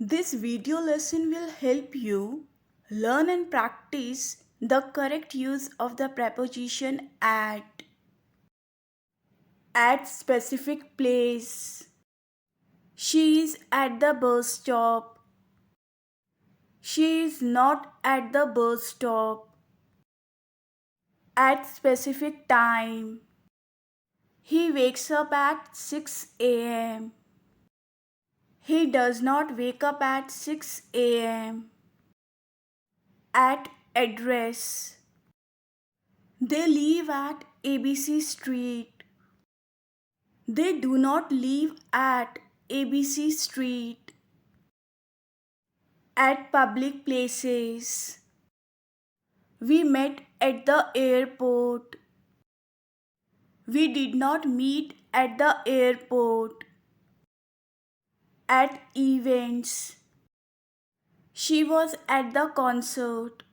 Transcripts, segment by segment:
This video lesson will help you learn and practice the correct use of the preposition at. At specific place. She is at the bus stop. She is not at the bus stop. At specific time. He wakes up at 6 a.m. He does not wake up at 6 a.m. At address. They live at ABC Street. They do not live at ABC Street. At public places. We met at the airport. We did not meet at the airport. At events. She was at the concert.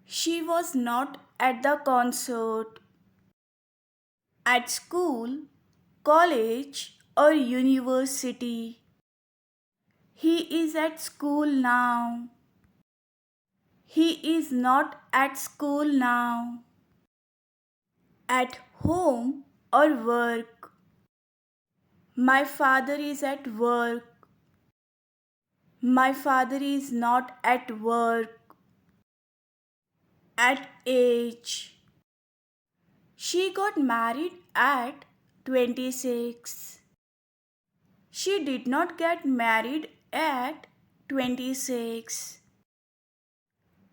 She was not at the concert. At school, college, or university. He is at school now. He is not at school now. At home or work. My father is at work. My father is not at work. At age. She got married at 26. She did not get married at 26.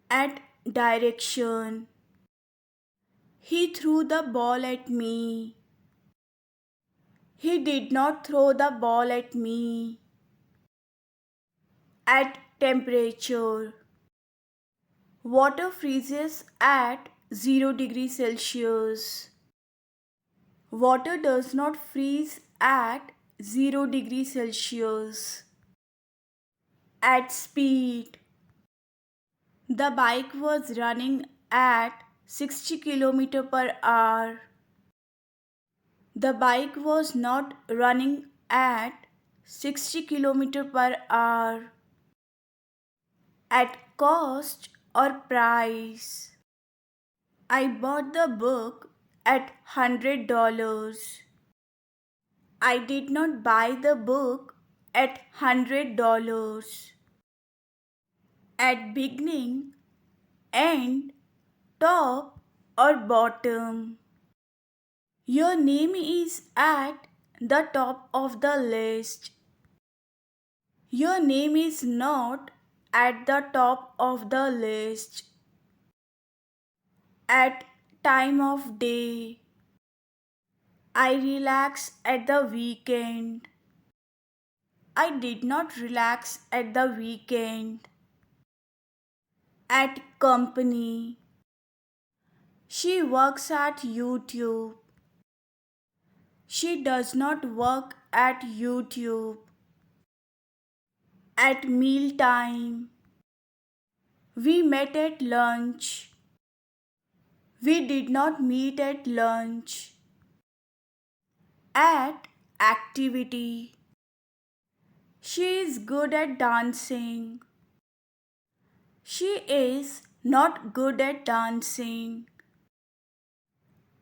At direction. He threw the ball at me. He did not throw the ball at me. At temperature. Water freezes at 0 degrees Celsius. Water does not freeze at 0 degrees Celsius. At speed. The bike was running at 60 km per hour. The bike was not running at 60 km per hour. At cost or price. I bought the book at $100. I did not buy the book at $100. At beginning, end, top or bottom. Your name is at the top of the list. Your name is not at the top of the list. At time of day. I relax at the weekend. I did not relax at the weekend. At company. She works at YouTube. She does not work at YouTube. At mealtime. We met at lunch. We did not meet at lunch. At activity. She is good at dancing. She is not good at dancing.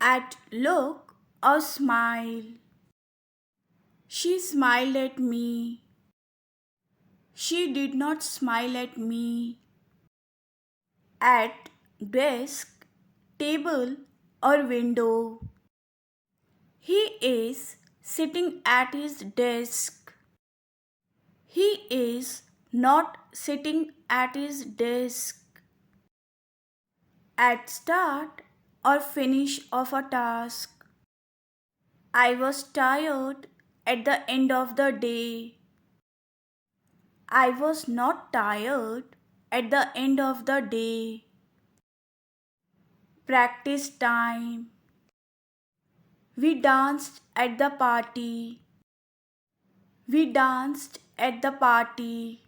At look or smile. She smiled at me. She did not smile at me. At desk, table or window. He is sitting at his desk. He is not sitting at his desk. At start or finish of a task. I was tired at the end of the day. I was not tired at the end of the day. Practice time. We danced at the party. We danced at the party.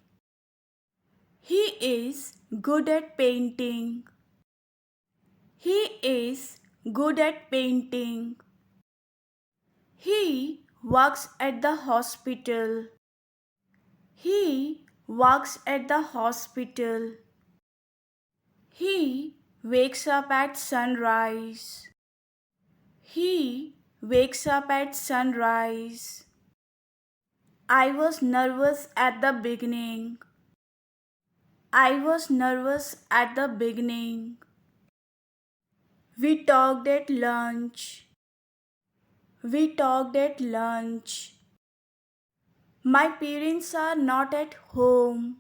He is good at painting. He is good at painting. He works at the hospital. He works at the hospital. He wakes up at sunrise. He wakes up at sunrise. I was nervous at the beginning. I was nervous at the beginning. We talked at lunch. We talked at lunch. My parents are not at home.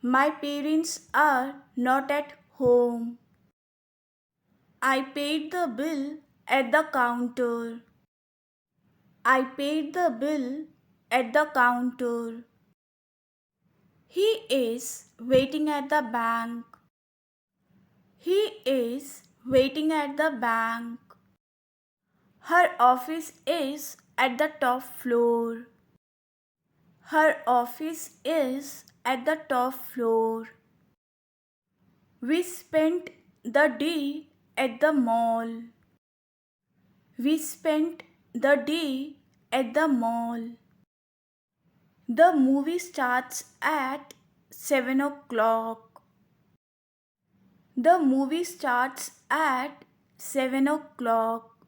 My parents are not at home. I paid the bill at the counter. I paid the bill at the counter. He is waiting at the bank. He is waiting at the bank. Her office is at the top floor. Her office is at the top floor. We spent the day at the mall. We spent the day at the mall. The movie starts at 7 o'clock. The movie starts at 7 o'clock.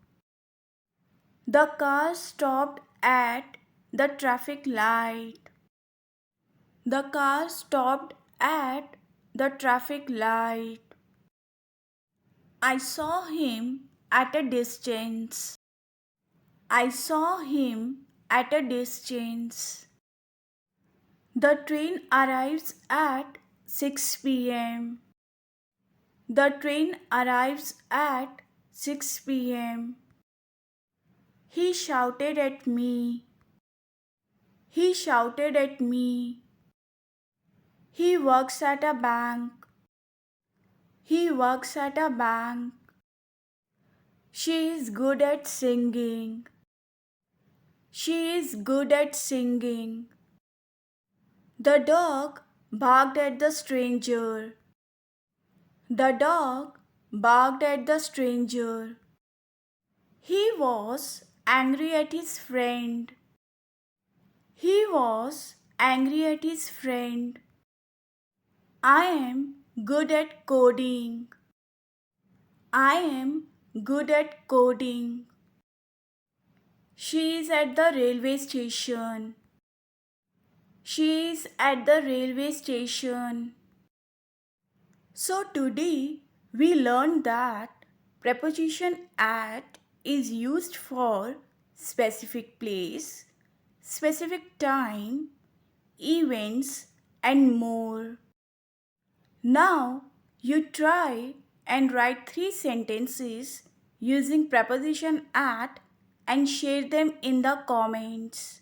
The car stopped at the traffic light. The car stopped at the traffic light. I saw him at a distance. I saw him at a distance. The train arrives at 6 p.m. The train arrives at 6 p.m. He shouted at me. He shouted at me. He works at a bank. He works at a bank. She is good at singing. She is good at singing. The dog barked at the stranger. The dog barked at the stranger. He was angry at his friend. He was angry at his friend. I am good at coding. I am good at coding. She is at the railway station. She is at the railway station. So today we learned that preposition at is used for specific place, specific time, events and more. Now you try and write 3 sentences using preposition at and share them in the comments.